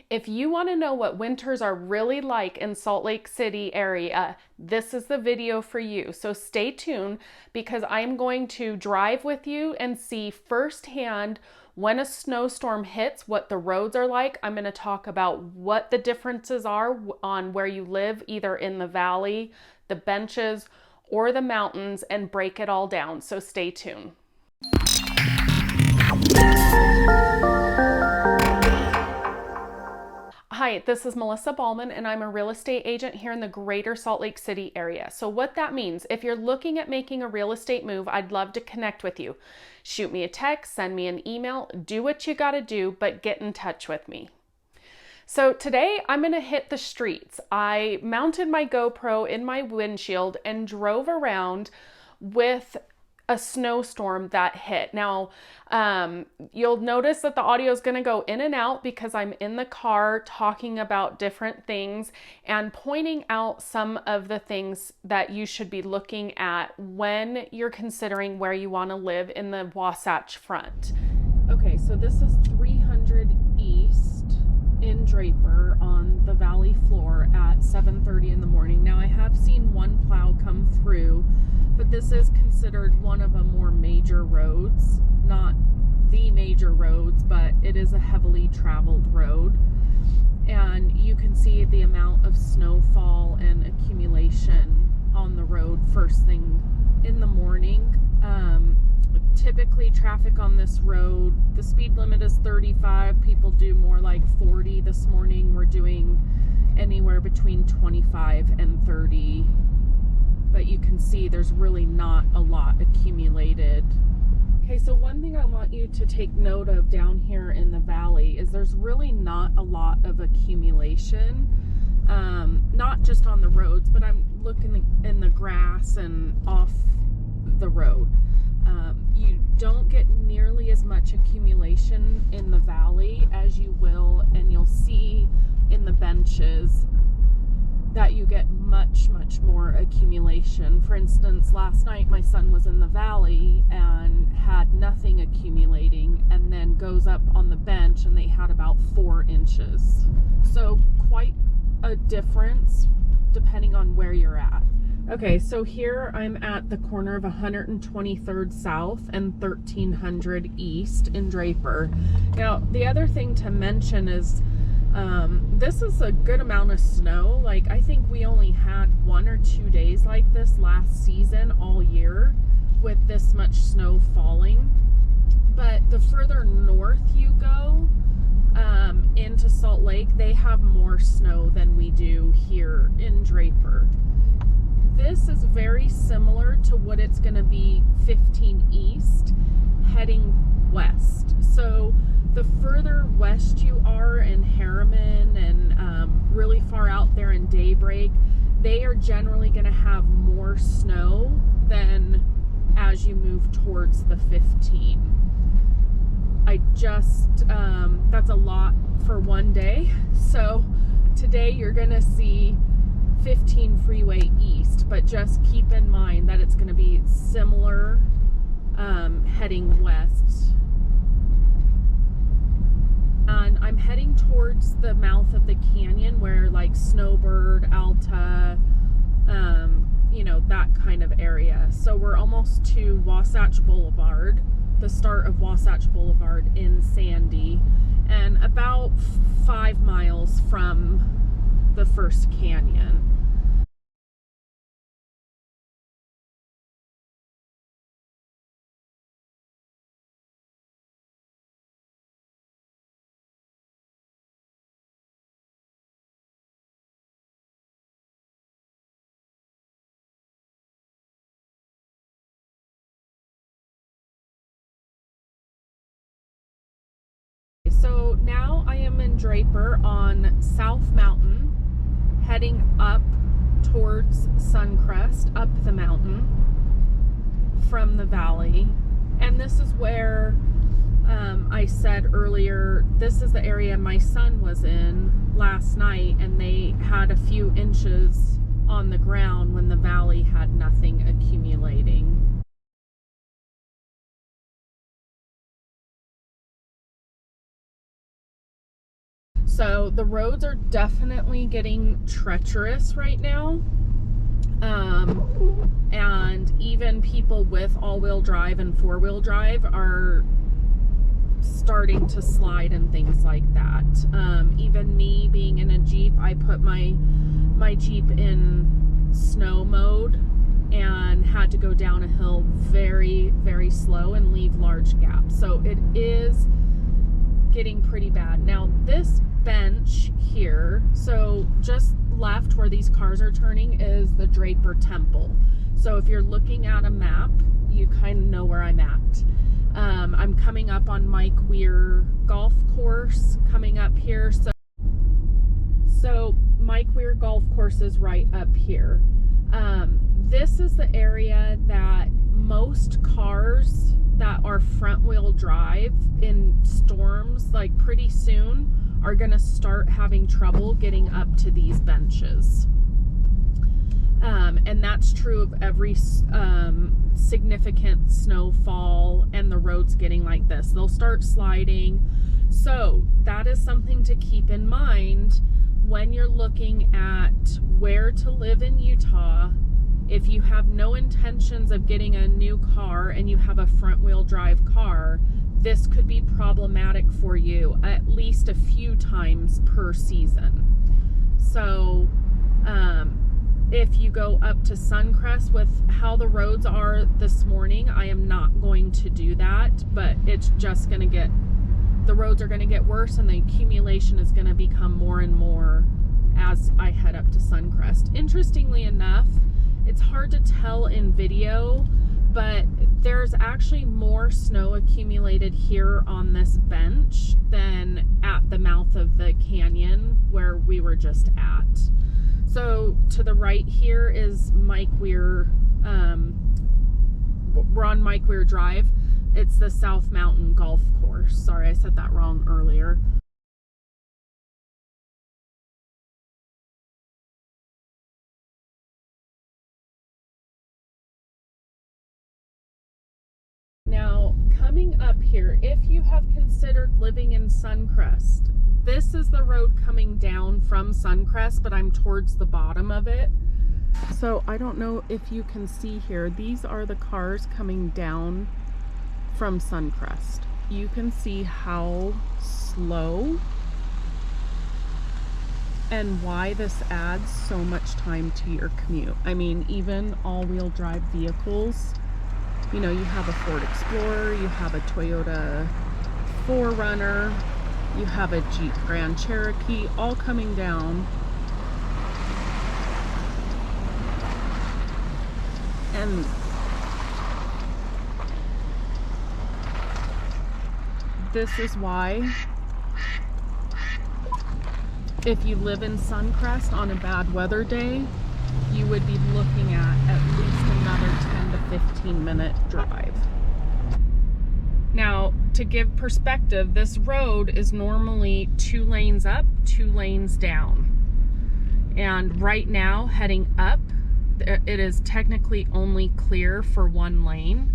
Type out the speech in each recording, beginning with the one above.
If you want to know what winters are really like in Salt Lake City area, this is the video for you. So stay tuned because I'm going to drive with you and see firsthand when a snowstorm hits, what the roads are like. I'm going to talk about what the differences are on where you live, either in the valley, the benches, or the mountains, and break it all down. So stay tuned. Hi, this is Melissa Ballman, and I'm a real estate agent here in the greater Salt Lake City area. So what that means, if you're looking at making a real estate move, I'd love to connect with you. Shoot me a text, send me an email, do what you gotta do, but get in touch with me. So today I'm gonna hit the streets. I mounted my GoPro in my windshield and drove around with a snowstorm that hit. Now, you'll notice that the audio is going to go in and out because I'm in the car talking about different things and pointing out some of the things that you should be looking at when you're considering where you want to live in the Wasatch Front. Okay, so this is 300 East in Draper on the valley floor at 7:30 in the morning. Now, I have seen one plow come through, but this is considered one of the more major roads, not the major roads, but it is a heavily traveled road. And you can see the amount of snowfall and accumulation on the road first thing in the morning. Typically traffic on this road, the speed limit is 35. People do more like 40. This morning we're doing anywhere between 25 and 30. But you can see there's really not a lot accumulated. Okay, so one thing I want you to take note of down here in the valley is there's really not a lot of accumulation. Not just on the roads, but I'm looking in the grass and off the road. You don't get nearly as much accumulation in the valley as you will, and you'll see in the benches that you get much more accumulation. For instance, last night my son was in the valley and had nothing accumulating, and then goes up on the bench and they had about 4 inches. So quite a difference depending on where you're at. Okay, so here I'm at the corner of 123rd South and 1300 East in Draper. Now, the other thing to mention is this is a good amount of snow. Like, I think we only had 1 or 2 days like this last season all year with this much snow falling. But the further north you go into Salt Lake, they have more snow than we do here in Draper. This is very similar to what it's going to be 15 East heading west. So the further west you are in Harriman and really far out there in Daybreak, they are generally going to have more snow than as you move towards the 15. That's a lot for one day. So today you're going to see 15 freeway east, but just keep in mind that it's going to be similar heading west. And I'm heading towards the mouth of the canyon where like Snowbird, Alta, that kind of area. So we're almost to Wasatch Boulevard, the start of Wasatch Boulevard in Sandy, and about 5 miles from the first canyon. So now I am in Draper on South Mountain, heading up towards Suncrest, up the mountain from the valley. And this is where I said earlier, this is the area my son was in last night, and they had a few inches on the ground when the valley had nothing accumulating. So the roads are definitely getting treacherous right now. And even people with all-wheel drive and four-wheel drive are starting to slide and things like that. Even me being in a Jeep, I put my Jeep in snow mode and had to go down a hill very, very slow and leave large gaps. So it is getting pretty bad. Now this bench here, so just left where these cars are turning, is the Draper Temple. So if you're looking at a map, you kind of know where I'm at. I'm coming up on Mike Weir Golf Course coming up here. So Mike Weir Golf Course is right up here. This is the area that most cars that are front wheel drive in storms, like pretty soon, are gonna start having trouble getting up to these benches. And that's true of every significant snowfall and the roads getting like this. They'll start sliding. So that is something to keep in mind when you're looking at where to live in Utah. If you have no intentions of getting a new car and you have a front wheel drive car, this could be problematic for you at least a few times per season. So if you go up to Suncrest, with how the roads are this morning, I am not going to do that, but it's just going to get, the roads are going to get worse and the accumulation is going to become more and more as I head up to Suncrest. Interestingly enough, it's hard to tell in video, but there's actually more snow accumulated here on this bench than at the mouth of the canyon where we were just at. So to the right here is Mike Weir, we're on Mike Weir Drive. It's the South Mountain Golf Course. Sorry, I said that wrong earlier. Now, coming up here, if you have considered living in Suncrest, this is the road coming down from Suncrest, but I'm towards the bottom of it. So I don't know if you can see here, these are the cars coming down from Suncrest. You can see how slow and why this adds so much time to your commute. I mean, even all-wheel drive vehicles, you know, you have a Ford Explorer, you have a Toyota 4Runner, you have a Jeep Grand Cherokee, all coming down. And this is why, if you live in Suncrest on a bad weather day, you would be looking at least another 10 to 15 minute drive. Now, to give perspective, this road is normally 2 lanes up, 2 lanes down. And right now, heading up, it is technically only clear for 1 lane.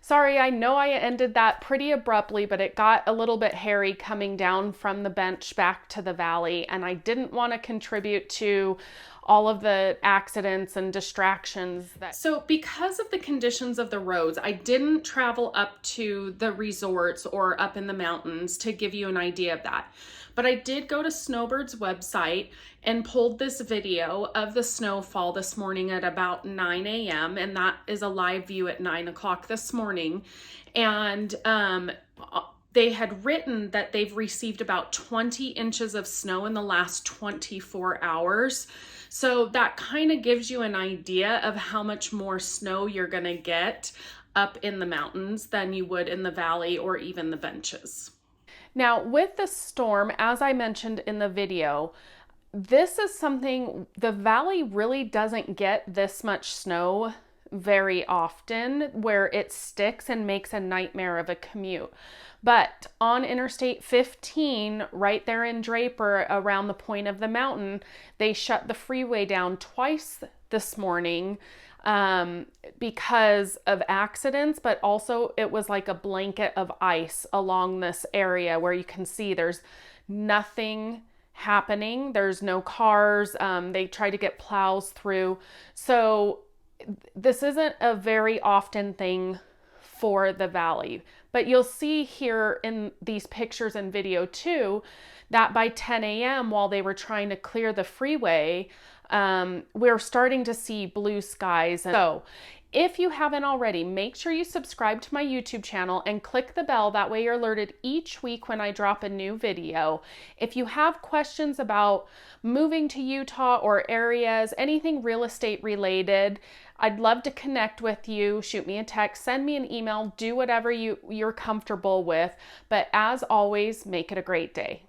Sorry, I know I ended that pretty abruptly, but it got a little bit hairy coming down from the bench back to the valley, and I didn't want to contribute to all of the accidents and distractions. So because of the conditions of the roads, I didn't travel up to the resorts or up in the mountains to give you an idea of that. But I did go to Snowbird's website and pulled this video of the snowfall this morning at about 9 a.m. And that is a live view at 9 o'clock this morning. And they had written that they've received about 20 inches of snow in the last 24 hours. So that kind of gives you an idea of how much more snow you're going to get up in the mountains than you would in the valley or even the benches. Now, with the storm, as I mentioned in the video, this is something, the valley really doesn't get this much snow very often where it sticks and makes a nightmare of a commute. But on Interstate 15, right there in Draper, around the point of the mountain, they shut the freeway down twice this morning because of accidents, but also it was like a blanket of ice along this area where you can see there's nothing happening. There's no cars. They try to get plows through. So this isn't a very often thing for the valley, but you'll see here in these pictures and video too that by 10 a.m. while they were trying to clear the freeway, we're starting to see blue skies. So if you haven't already, make sure you subscribe to my YouTube channel and click the bell. That way you're alerted each week when I drop a new video. If you have questions about moving to Utah or areas, anything real estate related, I'd love to connect with you. Shoot me a text, send me an email, do whatever you're comfortable with. But as always, make it a great day.